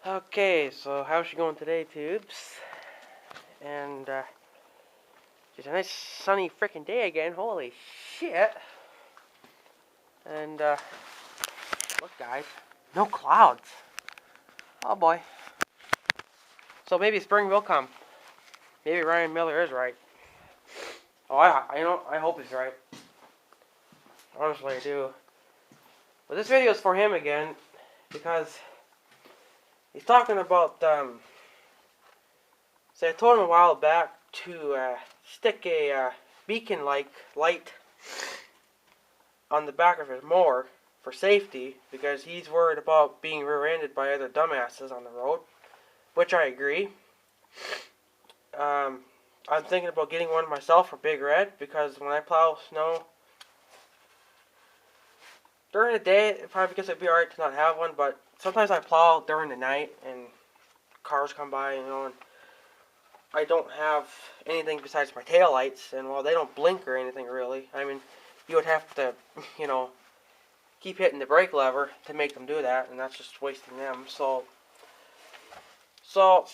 Okay, so how's she going today, tubes? And it's a nice sunny freaking day again. Holy shit! And look, guys, no clouds. Oh boy. So maybe spring will come. Maybe Ryan Miller is right. Oh, I hope he's right. Honestly, I do. But this video is for him again because he's talking about. So I told him a while back to stick a beacon-like light on the back of his mower for safety because he's worried about being rear-ended by other dumbasses on the road, which I agree. I'm thinking about getting one myself for Big Red because when I plow snow during the day, it probably guess it'd be alright to not have one, but sometimes I plow during the night and cars come by, and I don't have anything besides my tail lights, and well, they don't blink or anything really. I mean, you would have to, keep hitting the brake lever to make them do that, and that's just wasting them. So I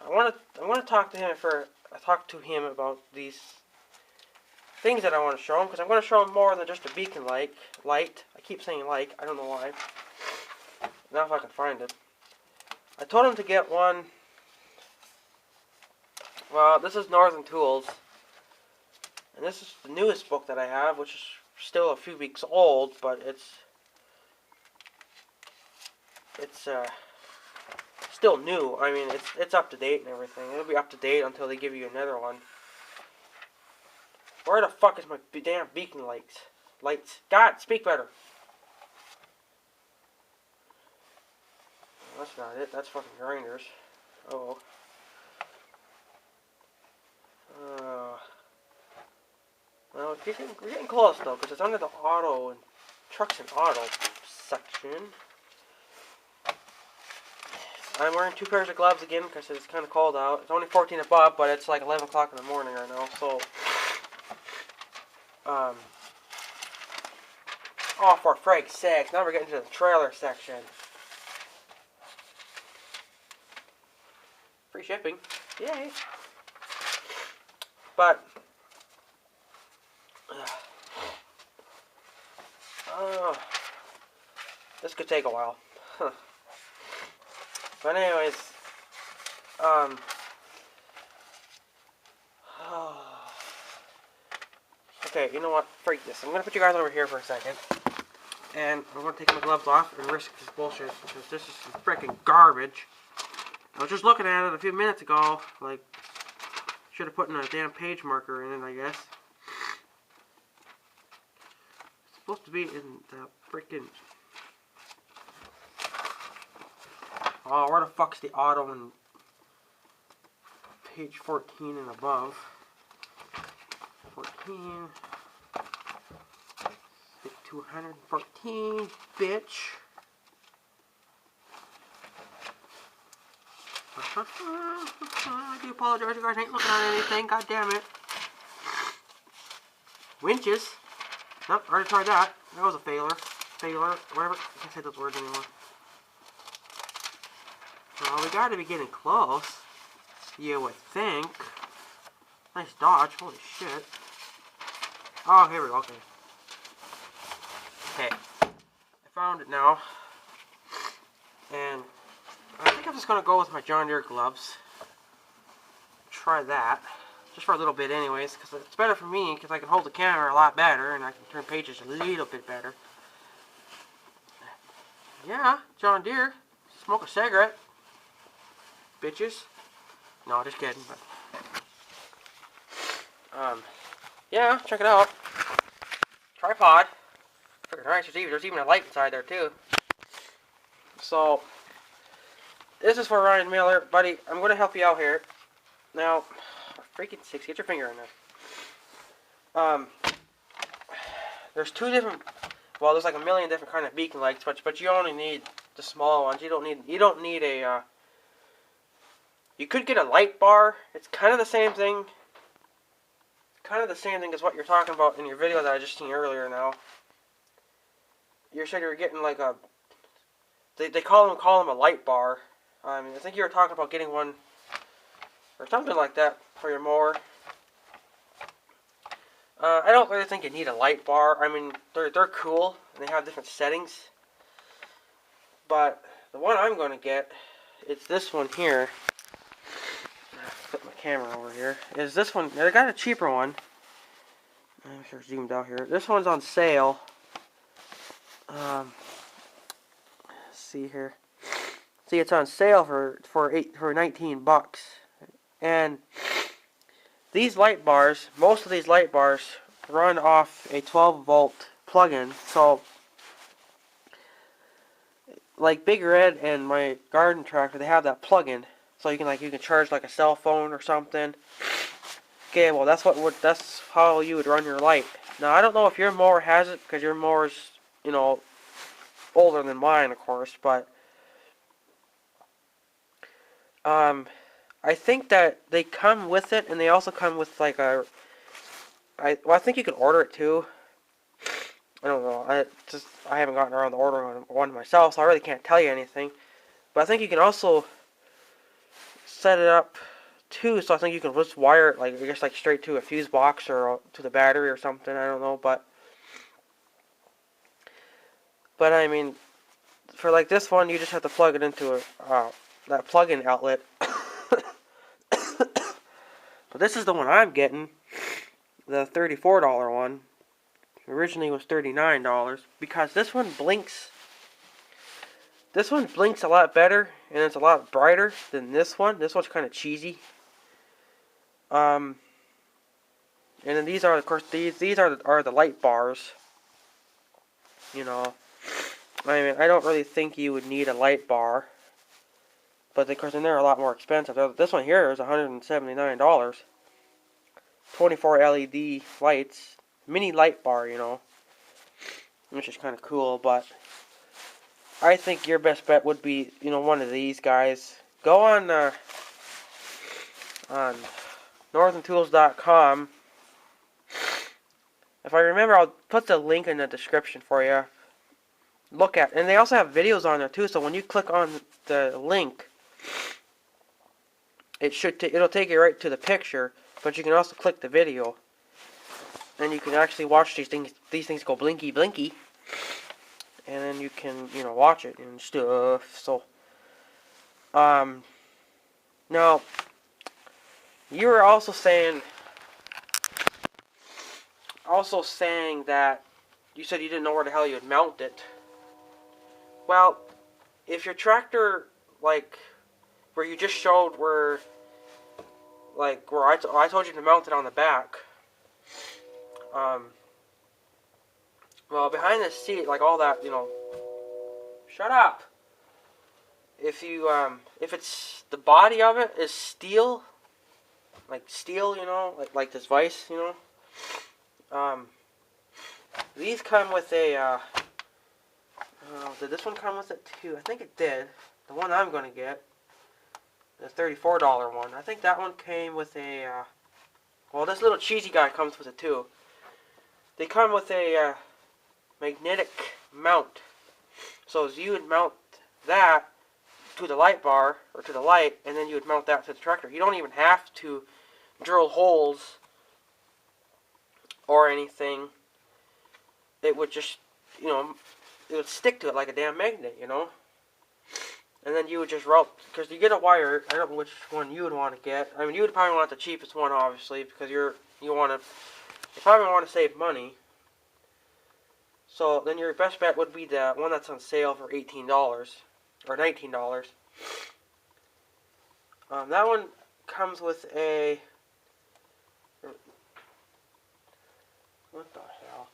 want to talk to him about these things that I want to show him because I'm going to show him more than just a beacon light. I keep saying like, I don't know why. Now if I can find it. I told him to get one. Well, this is Northern Tools, and this is the newest book that I have, which is still a few weeks old, but it's still new. I mean, it's up to date and everything. It'll be up to date until they give you another one. Where the fuck is my damn beacon lights? God, speak better. That's not it. That's fucking grinders. Oh. Well, we're getting close though, because it's under the auto and trucks and auto section. I'm wearing 2 pairs of gloves again because it's kind of cold out. It's only 14 above, but it's like 11 o'clock in the morning right now, so. Oh, for frig's sake, now we're getting to the trailer section. Free shipping. Yay. But. This could take a while. But anyways, okay, you know what? Freak this. I'm gonna put you guys over here for a second, and I'm gonna take my gloves off and risk this bullshit because this is some freaking garbage. I was just looking at it a few minutes ago, like, should have put in a damn page marker in it, I guess. It's supposed to be in the freaking. Oh, where the fuck's the auto and page 14 and above? 14. 214, bitch. I do apologize, you guys ain't looking at anything, god damn it. Winches. Nope, already tried that. That was a failure. Whatever. I can't say those words anymore. Well, we gotta be getting close. You would think. Nice dodge, holy shit. Oh, here we go, okay. Okay. I found it now. And I think I'm just gonna go with my John Deere gloves. Try that. Just for a little bit anyways, because it's better for me, because I can hold the camera a lot better, and I can turn pages a little bit better. Yeah, John Deere. Smoke a cigarette. Bitches. No, just kidding, but yeah, check it out. Tripod. Freaking nice. There's even a light inside there too. So this is for Ryan Miller, buddy. I'm gonna help you out here. Now, freaking six, get your finger in there. There's 2 different. Well, there's like a million different kind of beacon lights, but you only need the small ones. You don't need a. You could get a light bar. It's kind of the same thing. Kind of the same thing as what you're talking about in your video that I just seen earlier. Now, you said you were getting like a. They call them a light bar. I think you were talking about getting one or something like that for your mower. I don't really think you need a light bar. I mean, they're cool and they have different settings. But the one I'm going to get, it's this one here. Put my camera over here. Is this one? I got a cheaper one. I'm sure zoomed out here. This one's on sale. Let's see here. See, it's on sale for 19 bucks. And these light bars, most of these light bars run off a 12-volt plug-in. So, like Big Red and my garden tractor, they have that plug-in. So you can charge like a cell phone or something. Okay, well that's how you would run your light. Now I don't know if your mower has it because your mower's, older than mine, of course, but I think that they come with it, and they also come with like I think you can order it too. I don't know. I haven't gotten around to ordering one myself, so I really can't tell you anything. But I think you can also set it up too, so I think you can just wire it like straight to a fuse box or to the battery or something. I don't know, but I mean, for like this one, you just have to plug it into that plug-in outlet. But this is the one I'm getting, the $34 one. Originally was $39 because this one blinks. This one blinks a lot better and it's a lot brighter than this one. This one's kind of cheesy. And then these are, of course, these are the light bars. I mean, I don't really think you would need a light bar. But of course, they're a lot more expensive. This one here is $179. 24 LED lights. Mini light bar, which is kind of cool. But I think your best bet would be, one of these guys. Go on northerntools.com. If I remember, I'll put the link in the description for you. Look at, and they also have videos on there too. So when you click on the link, it'll take you right to the picture. But you can also click the video, and you can actually watch these things. These things go blinky blinky, and then you can watch it and stuff. So now you were also saying that you said you didn't know where the hell you would mount it. Well, if your tractor, like where you just showed where I told you to mount it on the back, well, behind the seat, like all that, shut up. If it's the body of it is steel, like steel, like this vise, these come with a, did this one come with it too? I think it did. The one I'm going to get, the $34 one. I think that one came with a, well, this little cheesy guy comes with it too. They come with a magnetic mount. So you would mount that to the light bar, or to the light, and then you would mount that to the tractor. You don't even have to drill holes or anything. It would just, it would stick to it like a damn magnet, And then you would just route, because you get a wire, I don't know which one you would want to get. I mean, you would probably want the cheapest one, obviously, because you probably want to save money. So then your best bet would be the one that's on sale for $18 or $19. That one comes with a, what the hell?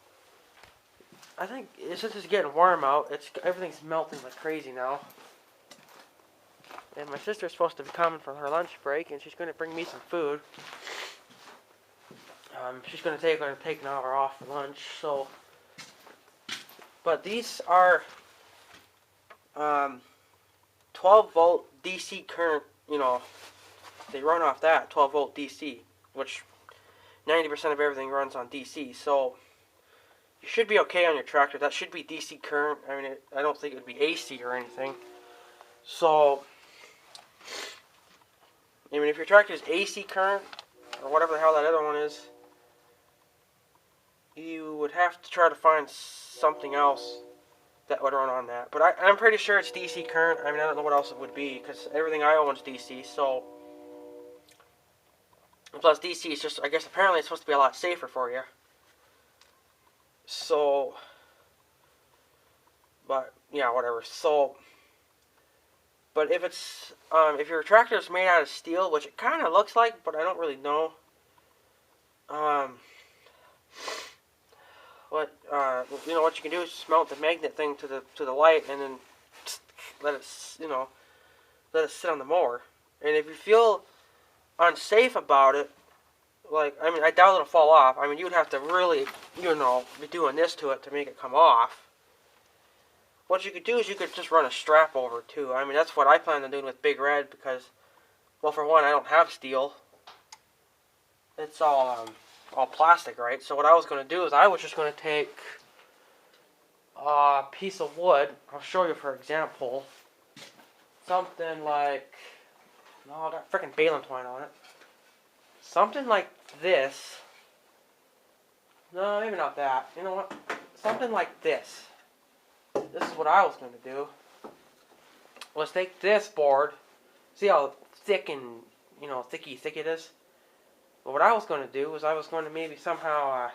I think since it's getting warm out, everything's melting like crazy now. And my sister's supposed to be coming from her lunch break, and she's going to bring me some food. She's going to take an hour off for lunch, so. But these are 12-volt DC current, they run off that, 12-volt DC, which 90% of everything runs on DC, so you should be okay on your tractor. That should be DC current. I mean, I don't think it would be AC or anything. So, I mean, if your tractor is AC current, or whatever the hell that other one is, you would have to try to find something else that would run on that. But I'm pretty sure it's DC current. I mean, I don't know what else it would be, because everything I own is DC, so... Plus, DC is just, I guess, apparently it's supposed to be a lot safer for you. So... But, yeah, whatever. So... But if it's, if your tractor is made out of steel, which it kind of looks like, but I don't really know, what you can do is just mount the magnet thing to the light, and then let it, let it sit on the mower. And if you feel unsafe about it, like, I mean, I doubt it'll fall off. I mean, you would have to really, be doing this to it to make it come off. What you could do is you could just run a strap over it too. I mean, that's what I plan on doing with Big Red because, well, for one, I don't have steel. It's all plastic, right? So what I was going to do is I was just going to take a piece of wood. I'll show you for example. Something like, no, I got freaking baling twine on it. Something like this. No, maybe not that. You know what? Something like this. This is what I was going to do. Let's take this board. See how thick and, thick it is? But what I was going to do was I was going to maybe somehow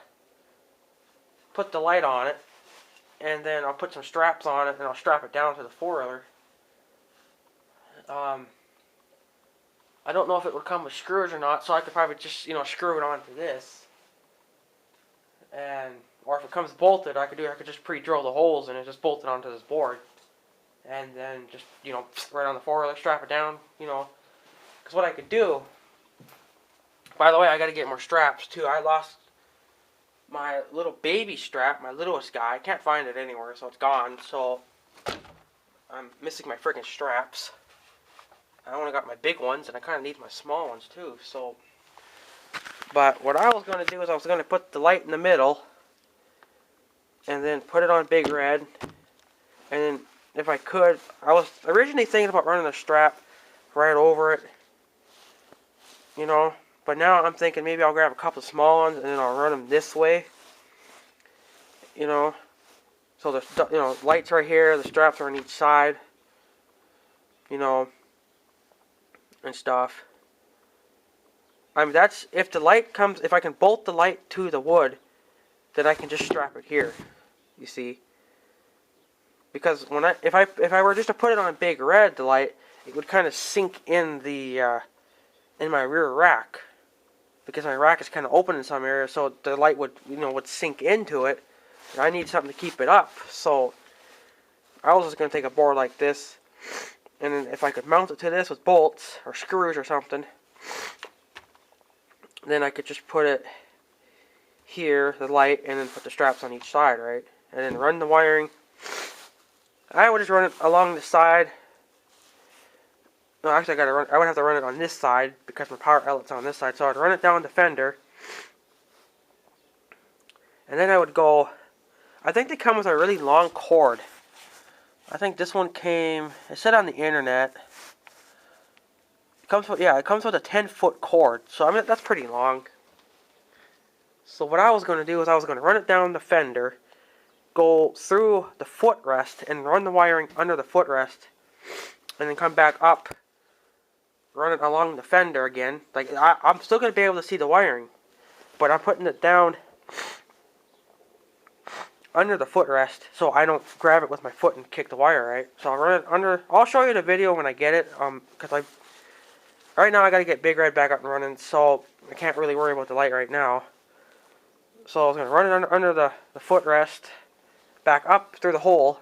put the light on it. And then I'll put some straps on it and I'll strap it down to the four-wheeler. I don't know if it would come with screws or not, so I could probably just, screw it onto this. Or if it comes bolted, I could just pre-drill the holes and just bolt it onto this board. And then just, right on the four-wheeler, strap it down, Because what I could do, by the way, I got to get more straps too. I lost my little baby strap, my littlest guy. I can't find it anywhere, so it's gone. So I'm missing my freaking straps. I only got my big ones, and I kind of need my small ones too. So, but what I was going to do is I was going to put the light in the middle, and then put it on Big Red, and then if I could, I was originally thinking about running the strap right over it, but now I'm thinking maybe I'll grab a couple of small ones and then I'll run them this way, so the lights right here, the straps are on each side, and stuff. I mean, that's, if the light comes, if I can bolt the light to the wood, then I can just strap it here, you see. Because if I were just to put it on Big Red, the light, it would kind of sink in the in my rear rack, because my rack is kind of open in some areas, so the light would would sink into it. And I need something to keep it up, so I was just going to take a board like this, and then if I could mount it to this with bolts or screws or something, then I could just put it here, the light, and then put the straps on each side, right? And then run the wiring. I would just run it along the side. No, actually, I would have to run it on this side because my power outlet's on this side. So I'd run it down the fender, and then I would go. I think they come with a really long cord. I think this one came. It said on the internet. It comes with a 10-foot cord. So I mean that's pretty long. So what I was going to do is I was going to run it down the fender, go through the footrest and run the wiring under the footrest, and then come back up, run it along the fender again. Like I'm still going to be able to see the wiring, but I'm putting it down under the footrest so I don't grab it with my foot and kick the wire, right? So I'll run it under. I'll show you the video when I get it, because right now I got to get Big Red back up and running, so I can't really worry about the light right now. So I was going to run it under the footrest, back up through the hole,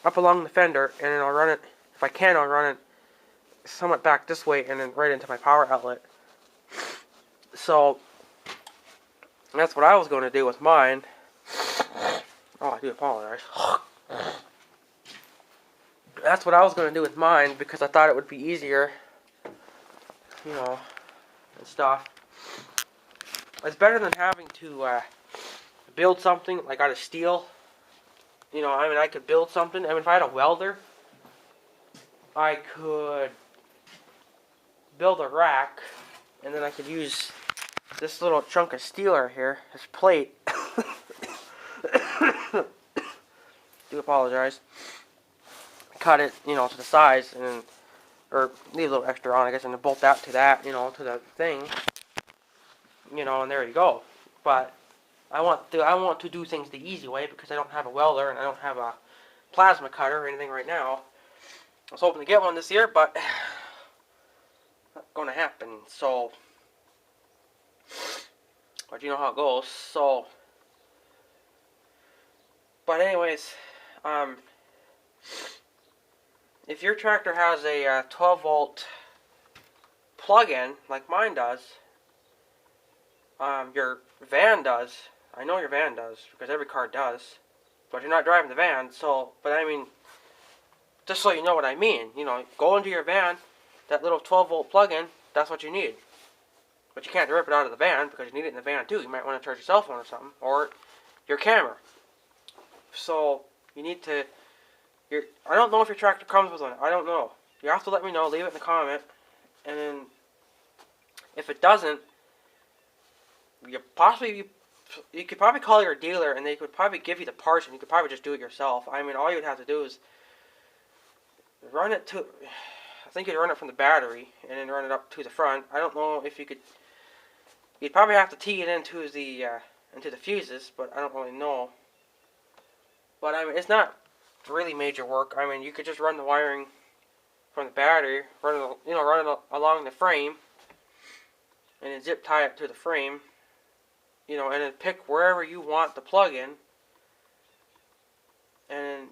up along the fender, and then I'll run it, if I can, I'll run it somewhat back this way and then right into my power outlet. So that's what I was going to do with mine. Oh, I do apologize. That's what I was going to do with mine because I thought it would be easier, and stuff. It's better than having to build something like out of steel. I could build something. I mean, if I had a welder, I could build a rack, and then I could use this little chunk of steel right here, this plate. Do apologize. Cut it, you know, to the size, and then, or leave a little extra on, I guess, and then bolt that, you know, to the thing, you know, and there you go. But I want to do things the easy way because I don't have a welder and I don't have a plasma cutter or anything right now. I was hoping to get one this year, but not going to happen. So, but you know how it goes. So, but anyways, if your tractor has a 12-volt plug-in like mine does, your van does. I know your van does because every car does, but you're not driving the van. So, but I mean, just so you know what I mean, you know, go into your van, that little 12-volt plug-in, that's what you need. But you can't rip it out of the van because you need it in the van too. You might want to charge your cell phone or something, or your camera. So you need to. I don't know if your tractor comes with one. I don't know. You have to let me know. Leave it in the comment, and then if it doesn't, you could probably call your dealer, and they could probably give you the parts, and you could probably just do it yourself. I mean, all you would have to do is run it to. I think you'd run it from the battery, and then run it up to the front. I don't know if you could. You'd probably have to tee it into the fuses, but I don't really know. But I mean, it's not really major work. I mean, you could just run the wiring from the battery, run it along the frame, and then zip tie it to the frame. You know, and then pick wherever you want the plug-in. And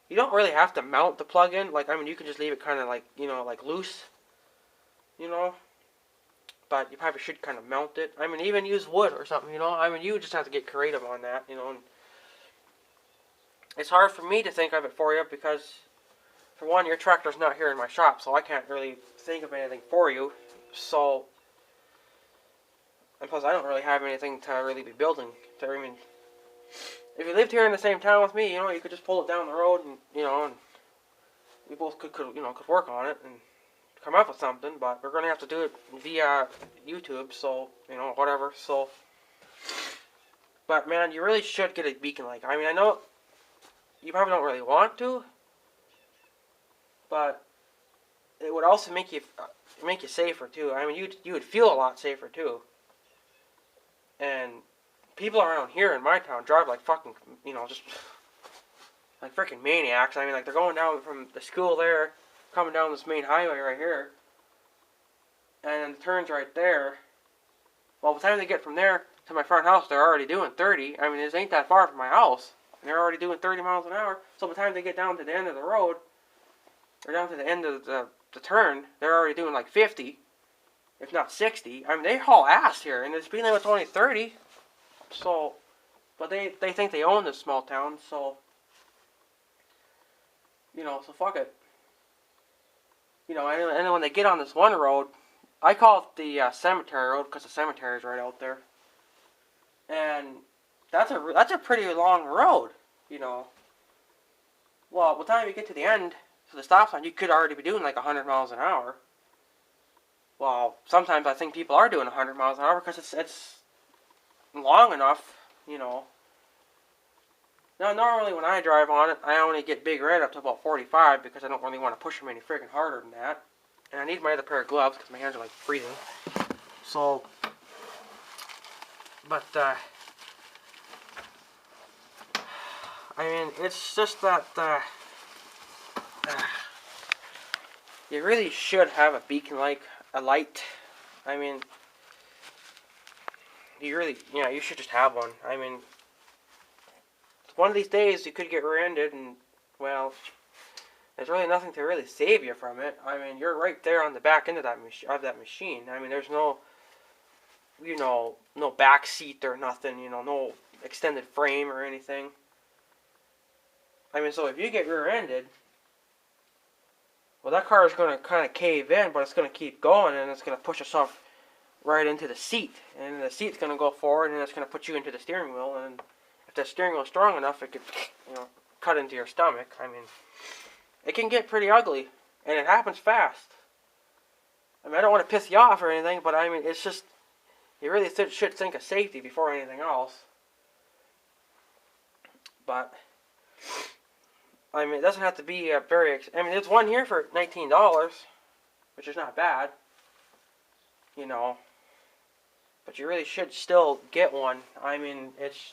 you don't really have to mount the plug-in. Like, I mean, you can just leave it kind of like, you know, like loose. You know. But you probably should kind of mount it. I mean, even use wood or something, you know. I mean, you just have to get creative on that, you know. And it's hard for me to think of it for you because, for one, your tractor's not here in my shop, so I can't really think of anything for you. So, and plus, I don't really have anything to really be building. I mean, if you lived here in the same town with me, you know, you could just pull it down the road, and you know, and we both could work on it and come up with something. But we're gonna have to do it via YouTube, so you know, whatever. So, but man, you really should get a beacon light. I mean, I know you probably don't really want to, but it would also make you safer too. I mean, you would feel a lot safer too. And people around here in my town drive like fucking, you know, just like freaking maniacs. I mean, like they're going down from the school there, coming down this main highway right here, and the turn's right there. Well, by the time they get from there to my front house, they're already doing 30. I mean, this ain't that far from my house, and they're already doing 30 miles an hour. So by the time they get down to the end of the road, or down to the end of the turn, they're already doing like 50. If not 60. I mean, they haul ass here, and the speed limit's only 30. So, but they think they own this small town, so, you know, so fuck it. You know, and then when they get on this one road, I call it the cemetery road because the cemetery is right out there. And that's a pretty long road, you know. Well, by the time you get to the end, to the stop sign, you could already be doing like 100 miles an hour. Well, sometimes I think people are doing 100 miles an hour because it's long enough, you know. Now, normally when I drive on it, I only get Big Red up to about 45 because I don't really want to push them any freaking harder than that. And I need my other pair of gloves because my hands are like freezing. So, but, I mean, it's just that, you really should have a beacon like a light. I mean, you should just have one. I mean, one of these days you could get rear-ended and, well, there's really nothing to really save you from it. I mean, you're right there on the back end of that machine. I mean, there's no, you know, no back seat or nothing, you know, no extended frame or anything. I mean, so if you get rear-ended, well, that car is going to kind of cave in, but it's going to keep going, and it's going to push itself right into the seat. And the seat's going to go forward, and it's going to put you into the steering wheel. And if the steering wheel is strong enough, it could, you know, cut into your stomach. I mean, it can get pretty ugly, and it happens fast. I mean, I don't want to piss you off or anything, but I mean, it's just, you really should think of safety before anything else. But, I mean, it doesn't have to be a very, I mean, there's one here for $19, which is not bad, you know. But you really should still get one. I mean, it's,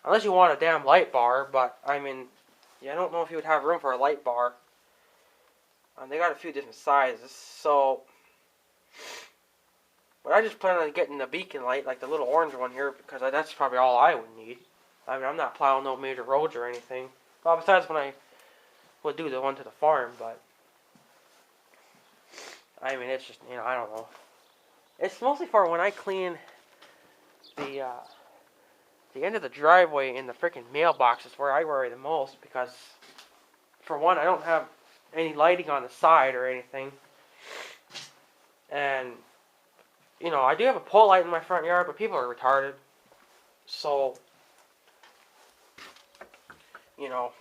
unless you want a damn light bar, but, I mean, yeah, I don't know if you would have room for a light bar. They got a few different sizes, so, but I just plan on getting the beacon light, like the little orange one here, because that's probably all I would need. I mean, I'm not plowing no major roads or anything. Well, besides when I would do the one to the farm, but, I mean, it's just, you know, I don't know. It's mostly for when I clean the end of the driveway in the freaking mailboxes where I worry the most, because, for one, I don't have any lighting on the side or anything. And, you know, I do have a pole light in my front yard, but people are retarded. So, you know,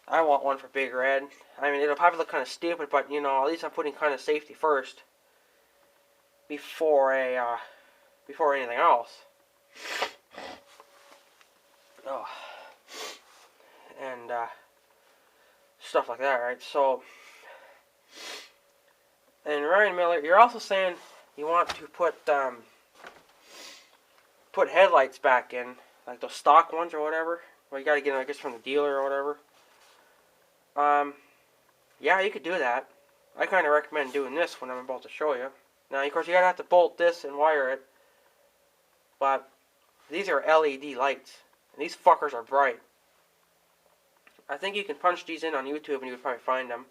I want one for Big Red. I mean, it'll probably look kind of stupid, but, you know, at least I'm putting kind of safety first before anything else. Oh. And, stuff like that, right? So, and Ryan Miller, you're also saying you want to put headlights back in, like those stock ones or whatever. Well, you gotta get them, I guess, from the dealer or whatever. Yeah, you could do that. I kind of recommend doing this when I'm about to show you. Now, of course, you gotta have to bolt this and wire it. But these are LED lights, and these fuckers are bright. I think you can punch these in on YouTube and you would probably find them.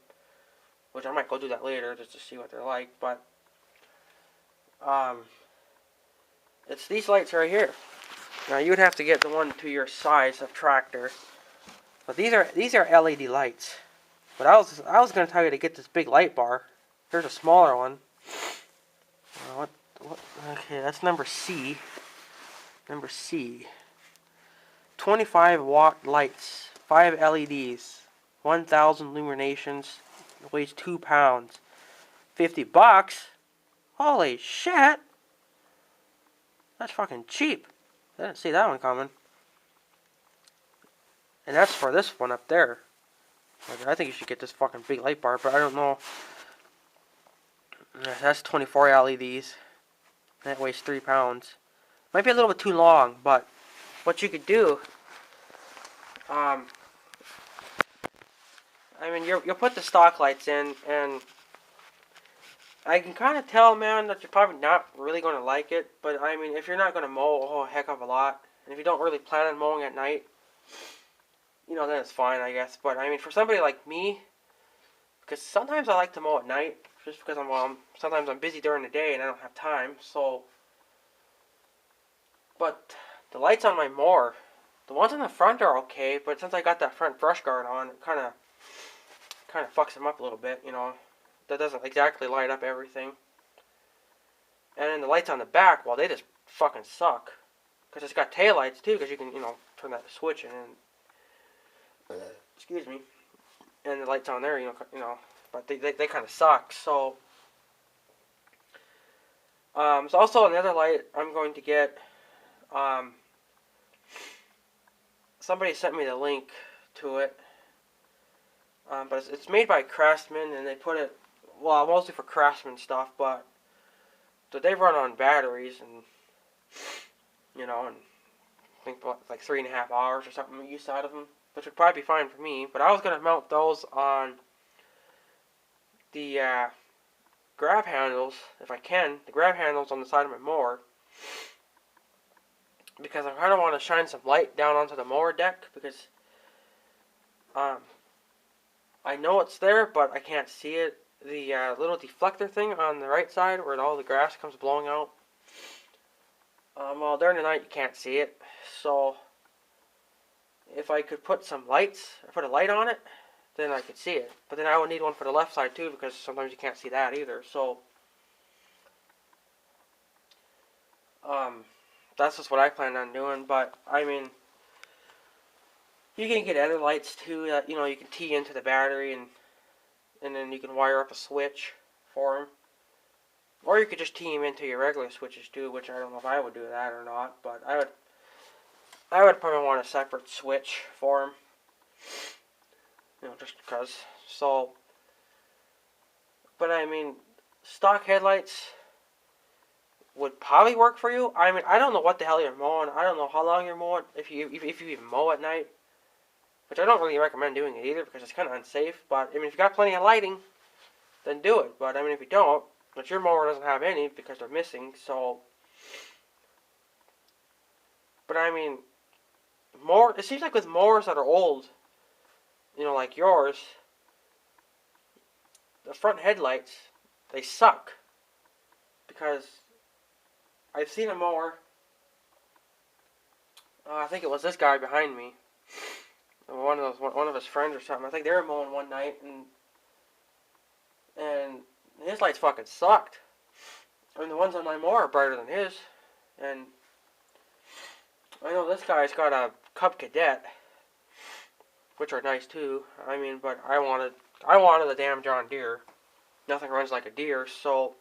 Which I might go do that later just to see what they're like. But, it's these lights right here. Now, you would have to get the one to your size of tractor. But these are LED lights. But I was going to tell you to get this big light bar. Here's a smaller one. Okay, that's number C. Number C. 25 watt lights. 5 LEDs. 1,000 illuminations. Weighs 2 pounds. $50? Holy shit! That's fucking cheap. I didn't see that one coming. And that's for this one up there. I think you should get this fucking big light bar, but I don't know. That's 24 LEDs. That weighs 3 pounds. Might be a little bit too long, but what you could do, I mean, you'll put the stock lights in, and I can kind of tell, man, that you're probably not really going to like it, but I mean, if you're not going to mow a whole heck of a lot, and if you don't really plan on mowing at night, you know, then it's fine, I guess. But I mean, for somebody like me, because sometimes I like to mow at night, just because sometimes I'm busy during the day and I don't have time, so. But the lights on my mower, the ones in the front are okay, but since I got that front brush guard on, it kind of fucks them up a little bit, you know. That doesn't exactly light up everything. And then the lights on the back, well, they just fucking suck. Because it's got tail lights too, because you can, you know, turn that switch in and, excuse me, and the lights on there, you know, but they kind of suck. So, there's also another light I'm going to get. Somebody sent me the link to it. But it's made by Craftsman, and they put it, well, mostly for Craftsman stuff, but so they run on batteries, and, you know, and I think like 3.5 hours or something use out of them, which would probably be fine for me. But I was going to mount those on the grab handles, if I can, the grab handles on the side of my mower, because I kind of want to shine some light down onto the mower deck, because I know it's there, but I can't see it. The little deflector thing on the right side where all the grass comes blowing out. Well, during the night you can't see it. So, if I could put some lights, or put a light on it, then I could see it. But then I would need one for the left side too, because sometimes you can't see that either. So, that's just what I plan on doing. But, I mean, you can get other lights too that, you know, you can tee into the battery, and then you can wire up a switch. for them. Or you could just tee them into your regular switches too, which I don't know if I would do that or not, but I would probably want a separate switch for them. You know, just because. So, but I mean, stock headlights would probably work for you. I mean, I don't know what the hell you're mowing. I don't know how long you're mowing, if you even mow at night. Which I don't really recommend doing it either, because it's kind of unsafe. But, I mean, if you got plenty of lighting, then do it. But, I mean, if you don't, but your mower doesn't have any, because they're missing, so... But, I mean, it seems like with mowers that are old, you know, like yours, the front headlights, they suck. Because I've seen a mower, I think it was this guy behind me, one of his friends or something. I think they were mowing one night, and his lights fucking sucked. I mean, the ones on my mower are brighter than his, and I know this guy's got a Cub Cadet, which are nice too. I mean, but I wanted the damn John Deere. Nothing runs like a deer, so.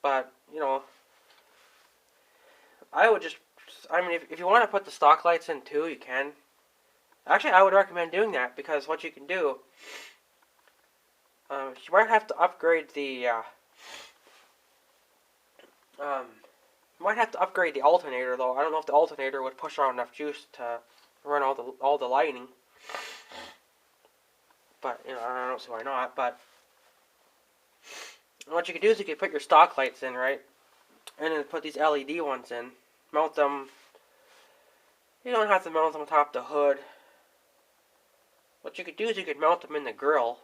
But you know, I would just. I mean, if you want to put the stock lights in too, you can. Actually, I would recommend doing that, because what you can do, you might have to upgrade the. You might have to upgrade the alternator, though. I don't know if the alternator would push out enough juice to run all the lighting. But you know, I don't see why not. But what you could do is you could put your stock lights in, right, and then put these LED ones in. Mount them. You don't have to mount them on top of the hood. What you could do is you could mount them in the grill.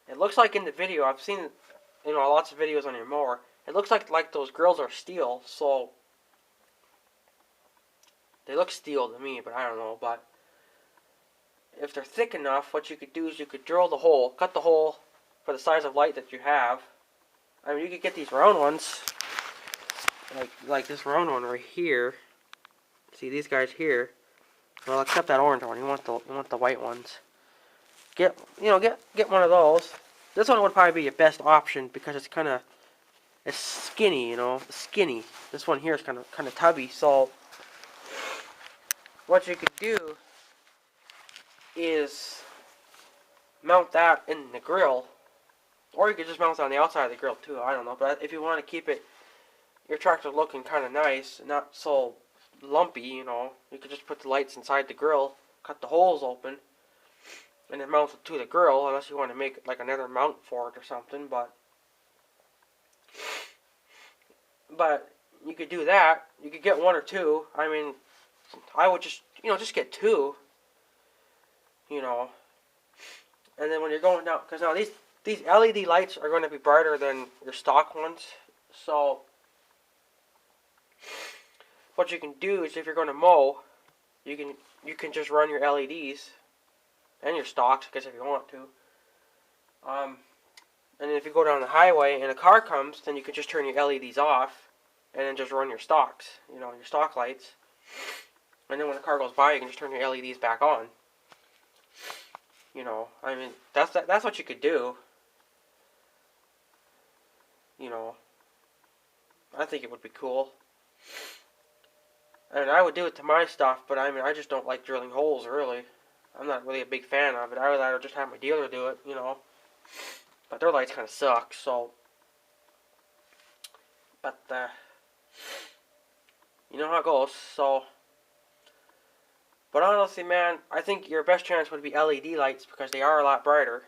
It looks like in the video, I've seen, you know, lots of videos on your mower. It looks like those grills are steel, so they look steel to me, but I don't know. But if they're thick enough, what you could do is you could drill the hole, cut the hole for the size of light that you have. I mean, you could get these round ones, like this round one right here. See these guys here? Well, except that orange one. You want the white ones. Get one of those. This one would probably be your best option, because it's skinny, you know, skinny. This one here is kind of tubby. So what you could do is mount that in the grill, or you could just mount it on the outside of the grill too. I don't know, but if you want to keep your tractor looking kind of nice, not so lumpy, you know, you could just put the lights inside the grill, cut the holes open, and then mount it to the grill, unless you want to make like another mount for it or something. But you could do that. You could get one or two. I mean, I would just get two. You know, and then when you're going down, because now these LED lights are going to be brighter than your stock ones. So what you can do is, if you're going to mow, you can just run your LEDs and your stocks, because if you want to. And then if you go down the highway and a car comes, then you can just turn your LEDs off, and then just run your stocks, you know, your stock lights. And then when the car goes by, you can just turn your LEDs back on. You know, I mean, that's what you could do. You know, I think it would be cool. And I would do it to my stuff, but I mean, I just don't like drilling holes, really. I'm not really a big fan of it. I would rather just have my dealer do it, you know. But their lights kind of suck, so. But, you know how it goes, so. But honestly, man, I think your best chance would be LED lights, because they are a lot brighter.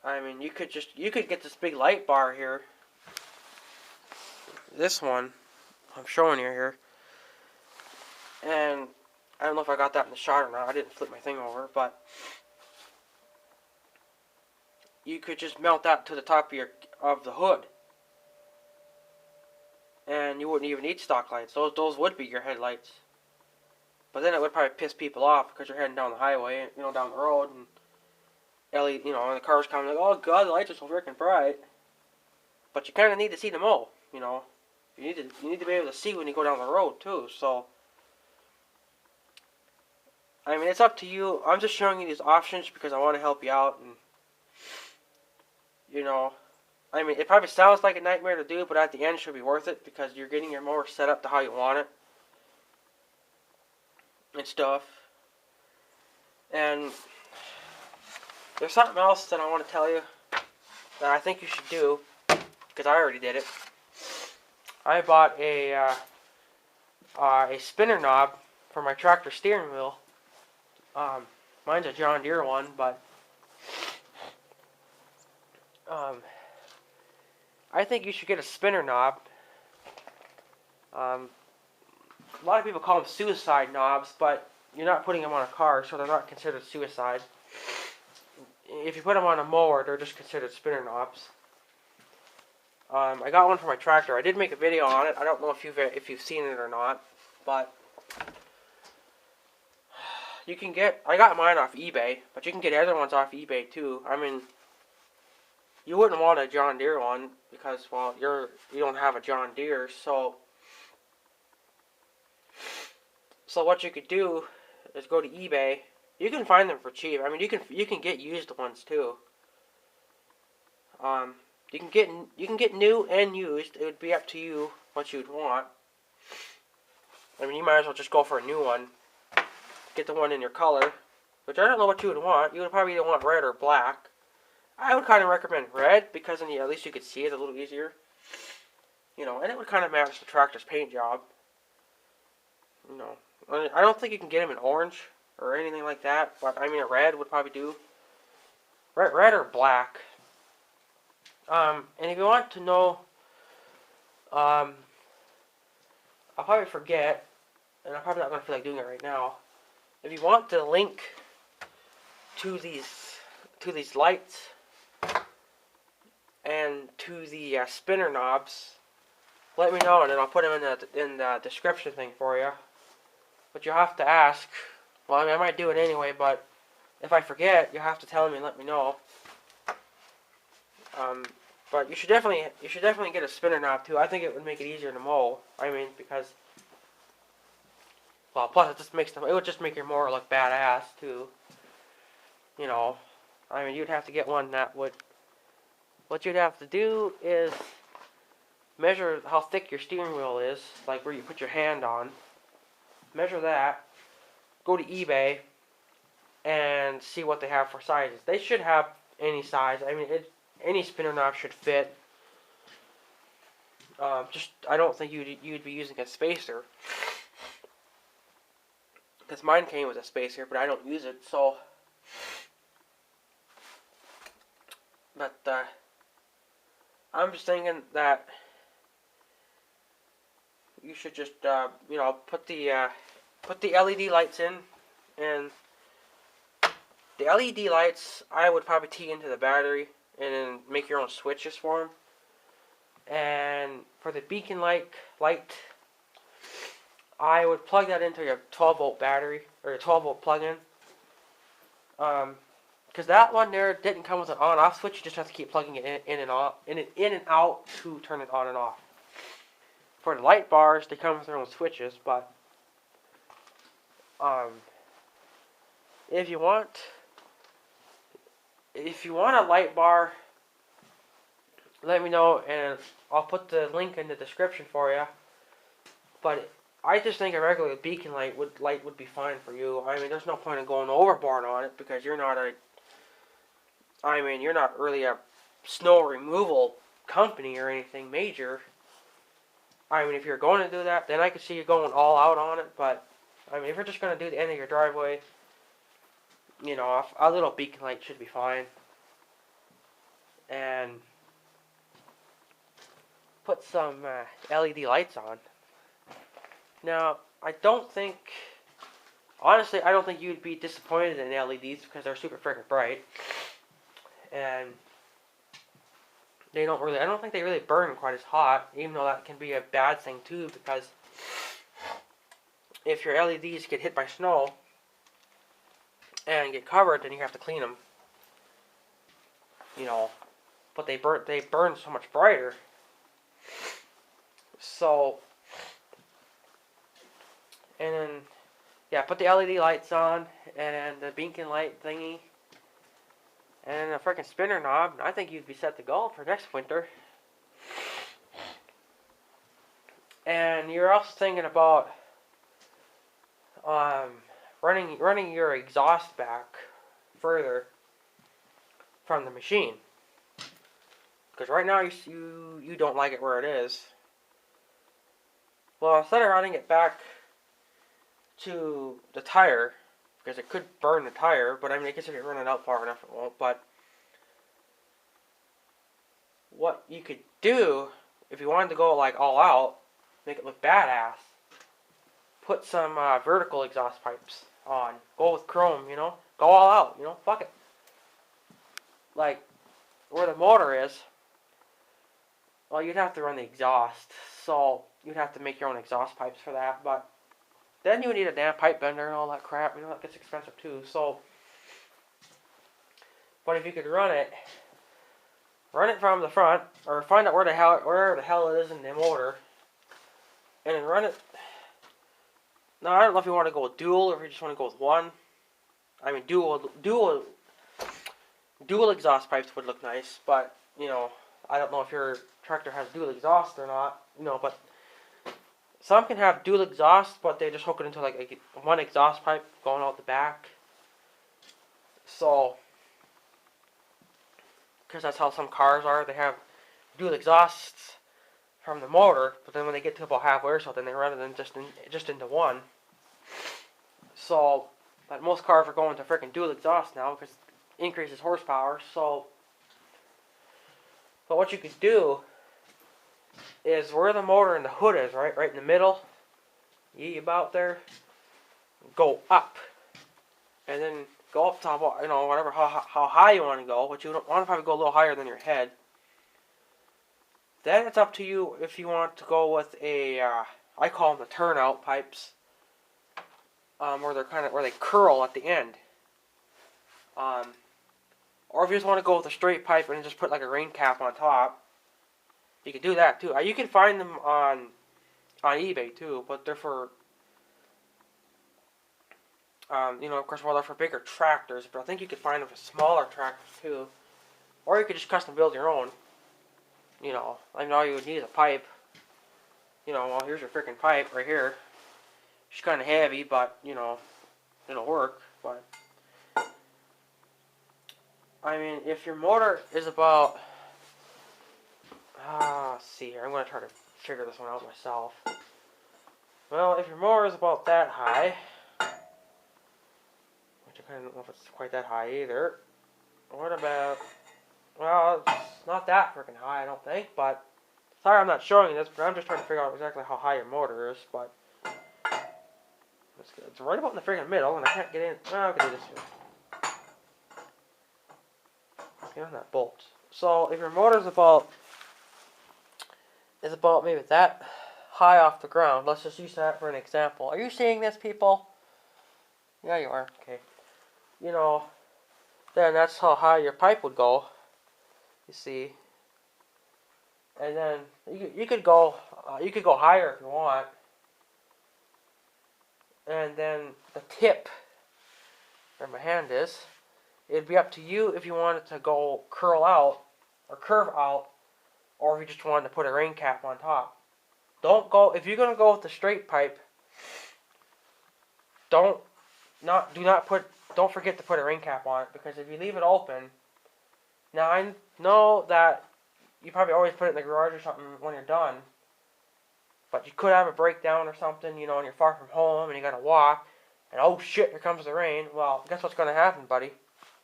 I mean, you could get this big light bar here. This one, I'm showing you here. And I don't know if I got that in the shot or not. I didn't flip my thing over, but you could just mount that to the top of the hood, and you wouldn't even need stock lights. Those would be your headlights. But then it would probably piss people off, because you're heading down the highway, you know, down the road, and LED, you know, and the car's coming, like, oh god, the lights are so freaking bright. But you kind of need to see them all, you know. You need to be able to see when you go down the road too. So I mean, it's up to you. I'm just showing you these options because I want to help you out, and you know, I mean, it probably sounds like a nightmare to do, but at the end it should be worth it because you're getting your mower set up to how you want it and stuff. And there's something else that I want to tell you that I think you should do because I already did it. I bought a spinner knob for my tractor steering wheel. Mine's a John Deere one, but I think you should get a spinner knob. A lot of people call them suicide knobs, but you're not putting them on a car, so they're not considered suicide. If you put them on a mower, they're just considered spinner knobs. I got one for my tractor. I did make a video on it. I don't know if you've seen it or not, but you can get. I got mine off eBay, but you can get other ones off eBay too. I mean, you wouldn't want a John Deere one because, well, you don't have a John Deere, so what you could do is go to eBay. You can find them for cheap. I mean, you can get used ones too. You can get new and used. It would be up to you what you'd want. I mean, you might as well just go for a new one. Get the one in your color, which I don't know what you would want. You would probably either want red or black. I would kind of recommend red because then at least you could see it a little easier. You know, and it would kind of match the tractor's paint job. You know, I don't think you can get them in orange or anything like that, but I mean a red would probably do. Red or black. And if you want to know, I'll probably forget, and I'm probably not going to feel like doing it right now. If you want the link to these lights and to the spinner knobs, let me know, and then I'll put them in the description thing for you. But you have to ask. Well, I mean, I might do it anyway, but if I forget, you have to tell me and let me know. But you should definitely get a spinner knob too. I think it would make it easier to mow. I mean, because, well, plus it would just make your mower look badass too. You know, I mean, you'd have to get one that would. What you'd have to do is measure how thick your steering wheel is, like where you put your hand on. Measure that. Go to eBay and see what they have for sizes. They should have any size. I mean, any spinner knob should fit. I don't think you'd be using a spacer, because mine came with a spacer, but I don't use it. So, but I'm just thinking that you should just put the LED lights in, and the LED lights I would probably tee into the battery and then make your own switches for them. And for the beacon light, I would plug that into your 12-volt battery or your 12-volt plug-in. Because that one there didn't come with an on-off switch. You just have to keep plugging it in and out to turn it on and off. For the light bars, they come with their own switches, but if you want a light bar, let me know and I'll put the link in the description for you. But I just think a regular beacon light would be fine for you. I mean, there's no point in going overboard on it because you're not really a snow removal company or anything major. I mean, if you're going to do that, then I could see you going all out on it. But I mean, if you're just going to do the end of your driveway, you know, a little beacon light should be fine. And put some LED lights on. Now, honestly, I don't think you'd be disappointed in LEDs because they're super freaking bright. And I don't think they really burn quite as hot, even though that can be a bad thing too, because if your LEDs get hit by snow and get covered, then you have to clean them. You know, but they burn so much brighter. So, and then Yeah, put the LED lights on, and the beacon light thingy, and a freaking spinner knob. I think you'd be set to go for next winter. And you're also thinking about running your exhaust back further from the machine, because right now you don't like it where it is. Well, instead of running it back to the tire, because it could burn the tire, but I mean, I guess if you run it out far enough, it won't. But what you could do, if you wanted to go like all out, make it look badass, put some vertical exhaust pipes on. Go with chrome, you know? Go all out, you know? Fuck it. Like, where the motor is, well, you'd have to run the exhaust, so you'd have to make your own exhaust pipes for that, but then you would need a damn pipe bender and all that crap, you know, that gets expensive too, so, but if you could run it from the front, or find out where the hell it is in the motor, and then run it. Now, I don't know if you want to go with dual, or if you just want to go with one. I mean, dual exhaust pipes would look nice, but, you know, I don't know if your tractor has dual exhaust or not, you know, but some can have dual exhaust, but they just hook it into like one exhaust pipe going out the back. So, because that's how some cars are, they have dual exhausts from the motor, but then when they get to about halfway or something, they run it in just into one. So, but most cars are going to freaking dual exhaust now because it increases horsepower. So, but what you could do is where the motor and the hood is, right in the middle, about there, go up, and then go up top, you know, whatever, how high you want to go, but you don't want to probably go a little higher than your head. Then it's up to you if you want to go with a, I call them the turnout pipes, where they curl at the end. Or if you just want to go with a straight pipe and just put like a rain cap on top, you can do that too. You can find them on eBay too, but they're for, you know, of course, well, they're for bigger tractors, but I think you could find them for smaller tractors too. Or you could just custom build your own. You know, I mean, all you would need is a pipe. You know, well, here's your freaking pipe right here. It's kind of heavy, but, you know, it'll work. But, I mean, if your motor is about, let's see here, I'm going to try to figure this one out myself. Well, if your motor is about that high, which I kind of don't know if it's quite that high either, what about, well, it's not that freaking high, I don't think, but, sorry I'm not showing you this, but I'm just trying to figure out exactly how high your motor is, but, it's right about in the freaking middle, and I can't get in, well, I can do this here. Get on that bolt. So, if your motor is about maybe that high off the ground, let's just use that for an example. Are you seeing this, people? Yeah, you are, okay. You know, then that's how high your pipe would go. You see, and then you could go higher if you want, and then the tip where my hand is, it'd be up to you if you wanted to go curl out or curve out, or if you just wanted to put a rain cap on top. If you're gonna go with the straight pipe, don't forget to put a rain cap on it, because if you leave it open, now I know that you probably always put it in the garage or something when you're done, but you could have a breakdown or something, you know, and you're far from home and you gotta walk, and oh shit, here comes the rain. Well, guess what's gonna happen, buddy?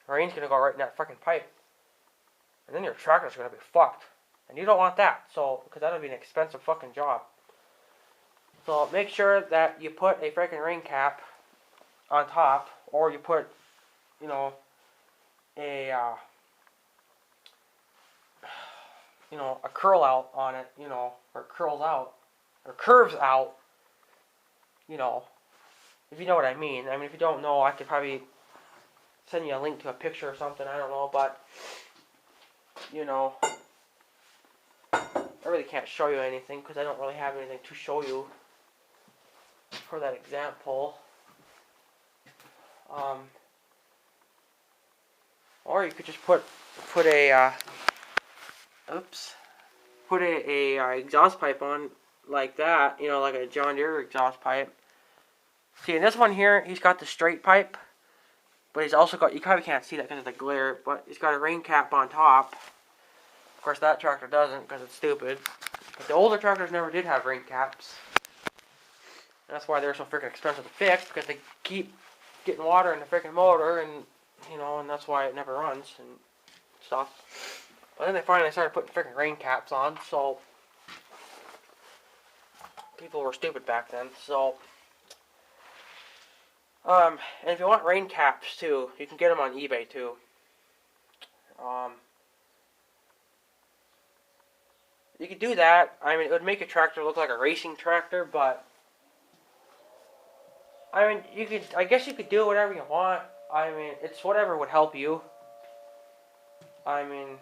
The rain's gonna go right in that freaking pipe, and then your tractor's gonna be fucked, and you don't want that. So, because that'll be an expensive fucking job. So make sure that you put a freaking rain cap on top, or you put, you know, a curl out on it, you know, or it curls out, or curves out, you know, if you know what I mean. I mean, if you don't know, I could probably send you a link to a picture or something, I don't know, but, you know, I really can't show you anything, because I don't really have anything to show you for that example. Or you could just put a put a exhaust pipe on like that, you know, like a John Deere exhaust pipe. See, in this one here, he's got the straight pipe, but he's also got, you probably can't see that because of the glare, but he's got a rain cap on top. Of course, that tractor doesn't because it's stupid. But the older tractors never did have rain caps. And that's why they're so freaking expensive to fix, because they keep getting water in the freaking motor, and, you know, and that's why it never runs and stuff. But then they finally started putting freaking rain caps on, so people were stupid back then, so. And if you want rain caps too, you can get them on eBay too. You could do that. I mean, it would make a tractor look like a racing tractor, but I mean, you could. I guess you could do whatever you want. I mean, it's whatever would help you. I mean,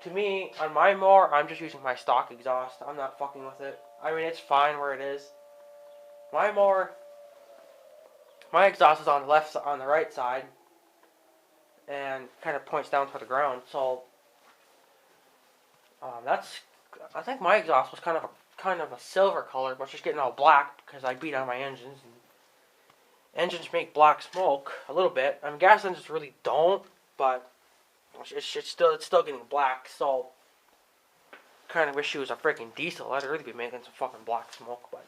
to me, on my mower, I'm just using my stock exhaust. I'm not fucking with it. I mean, it's fine where it is. My mower, my exhaust is on the right side, and kind of points down to the ground. So that's. I think my exhaust was kind of a silver color, but it's just getting all black because I beat on my engines. And engines make black smoke a little bit. I mean, gas engines really don't, but it's still getting black. So kind of wish it was a freaking diesel. I'd really be making some fucking black smoke, but.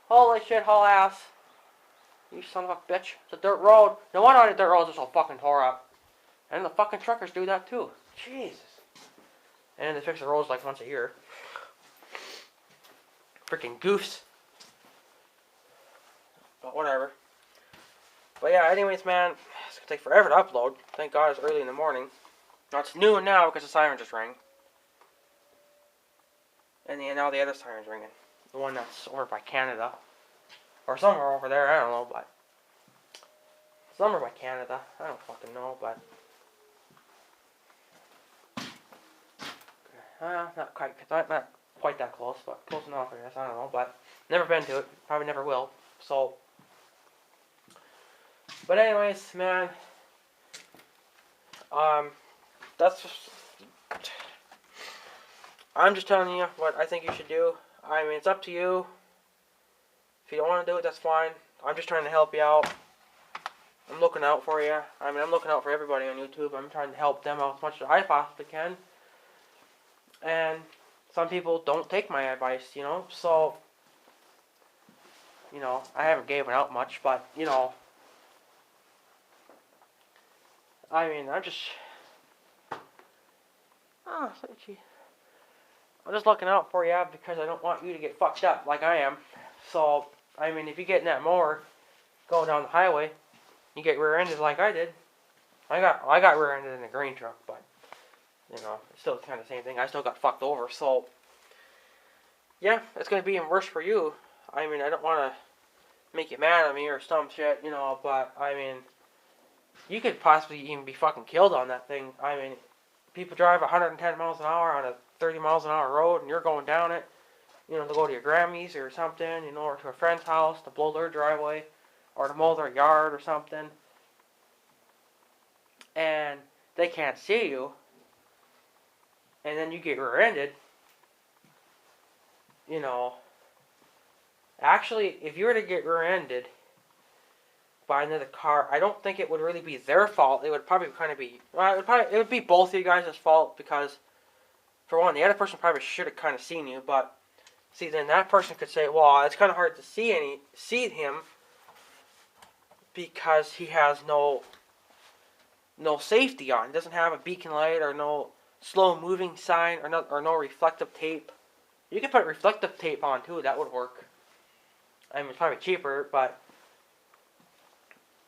Holy shit, haul ass. You son of a bitch. It's a dirt road. No wonder all the dirt roads are so fucking tore up. And the fucking truckers do that too. Jesus. And they fix the roads like once a year. Freaking goofs. But whatever. But yeah, anyways, man. It's gonna take forever to upload. Thank God it's early in the morning. Now it's noon now because the siren just rang. And now the other siren's ringing. The one that's over by Canada. Or somewhere over there, I don't know, but. Somewhere by Canada. I don't fucking know, but. Not quite that close, but close enough, I guess. I don't know, but. Never been to it. Probably never will. So. But anyways, man. That's just. I'm just telling you what I think you should do. I mean, it's up to you. If you don't want to do it, that's fine. I'm just trying to help you out. I'm looking out for you. I mean, I'm looking out for everybody on YouTube. I'm trying to help them out as much as I possibly can. And some people don't take my advice, you know. So, you know, I haven't given out much, but, you know. I mean, I'm just. Oh, gee. I'm just looking out for you because I don't want you to get fucked up like I am. So, I mean, if you get in that mower going down the highway, you get rear-ended like I did. I got rear-ended in a grain truck, but, you know, it's still kind of the same thing. I still got fucked over, so, yeah, it's going to be even worse for you. I mean, I don't want to make you mad at me or some shit, you know, but, I mean, you could possibly even be fucking killed on that thing. I mean, people drive 110 miles an hour on a 30 miles an hour road, and you're going down it, you know, to go to your Grammys or something, you know, or to a friend's house to blow their driveway, or to mow their yard or something, and they can't see you, and then you get rear-ended, you know. Actually, if you were to get rear-ended by another car, I don't think it would really be their fault. It would probably kind of be, well, it would be both of you guys' fault, because for one, the other person probably should have kind of seen you, but see, then that person could say, well, it's kind of hard to see him because he has no safety on. He doesn't have a beacon light or no slow moving sign or no reflective tape. You could put reflective tape on too. That would work. I mean, it's probably cheaper, but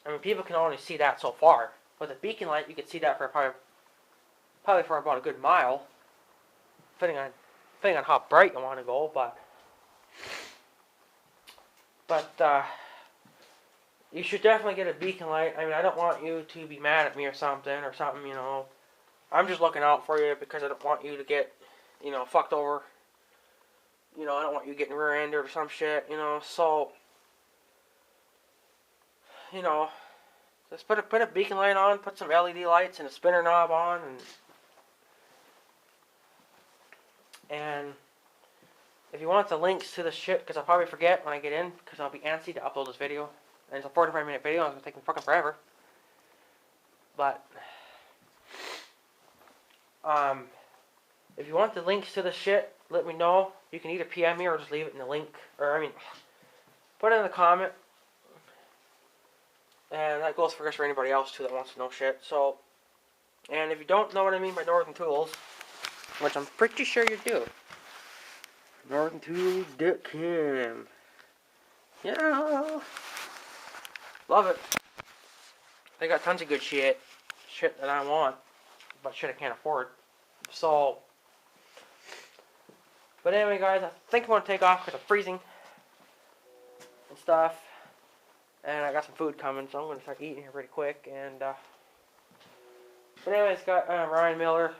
I mean, people can only see that so far. With a beacon light, you could see that for probably for about a good mile, depending on how bright you want to go. But you should definitely get a beacon light. I mean, I don't want you to be mad at me or something, you know. I'm just looking out for you because I don't want you to get, you know, fucked over. You know, I don't want you getting rear-ended or some shit, you know. So, you know, just put a beacon light on, put some LED lights and a spinner knob on, and if you want the links to the shit, because I'll probably forget when I get in, because I'll be antsy to upload this video, and it's a 45-minute video, and it's going to take me fucking forever. But, if you want the links to the shit, let me know. You can either PM me or just leave it in the link, or I mean, put it in the comment. And that goes for anybody else too that wants to know shit. So, and if you don't know what I mean by Northern Tools, which I'm pretty sure you do, NorthernTools.com. Yeah, love it. They got tons of good shit that I want, but shit I can't afford. So, but anyway, guys, I think I'm gonna take off because I'm freezing and stuff. And I got some food coming, so I'm going to start eating here pretty quick. And, but anyways, got Ryan Miller.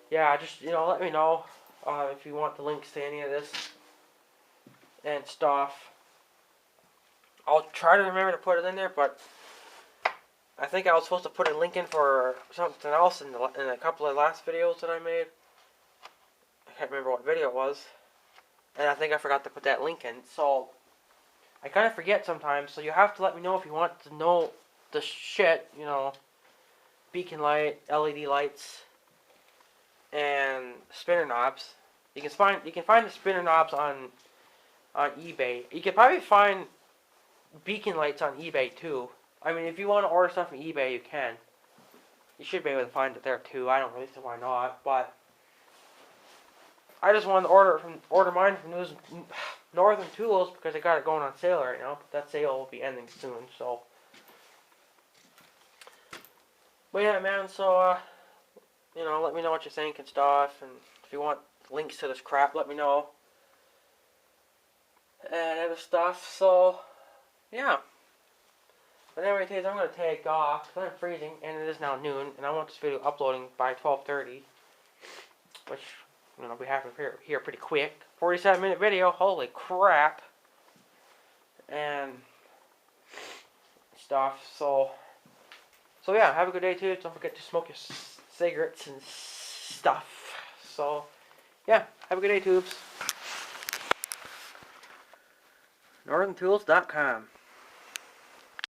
Yeah, just, you know, let me know if you want the links to any of this and stuff. I'll try to remember to put it in there, but I think I was supposed to put a link in for something else in a couple of last videos that I made. I can't remember what video it was. And I think I forgot to put that link in, so I kind of forget sometimes, so you have to let me know if you want to know the shit, you know, beacon light, LED lights, and spinner knobs. You can find the spinner knobs on eBay. You can probably find beacon lights on eBay too. I mean, if you want to order stuff from eBay, you can. You should be able to find it there too. I don't really see why not, but I just wanted to order mine from those Northern Tools because they got it going on sale right now. But that sale will be ending soon, so. But yeah, man. So you know, let me know what you think and stuff, and if you want links to this crap, let me know. And other stuff. So yeah. But anyway, I'm gonna take off because I'm freezing, and it is now noon, and I want this video uploading by 12:30, which, you know, we have here pretty quick. 47-minute video, holy crap. And stuff, so yeah, have a good day too. Don't forget to smoke your cigarettes and stuff. So yeah, have a good day, tubes. NorthernTools.com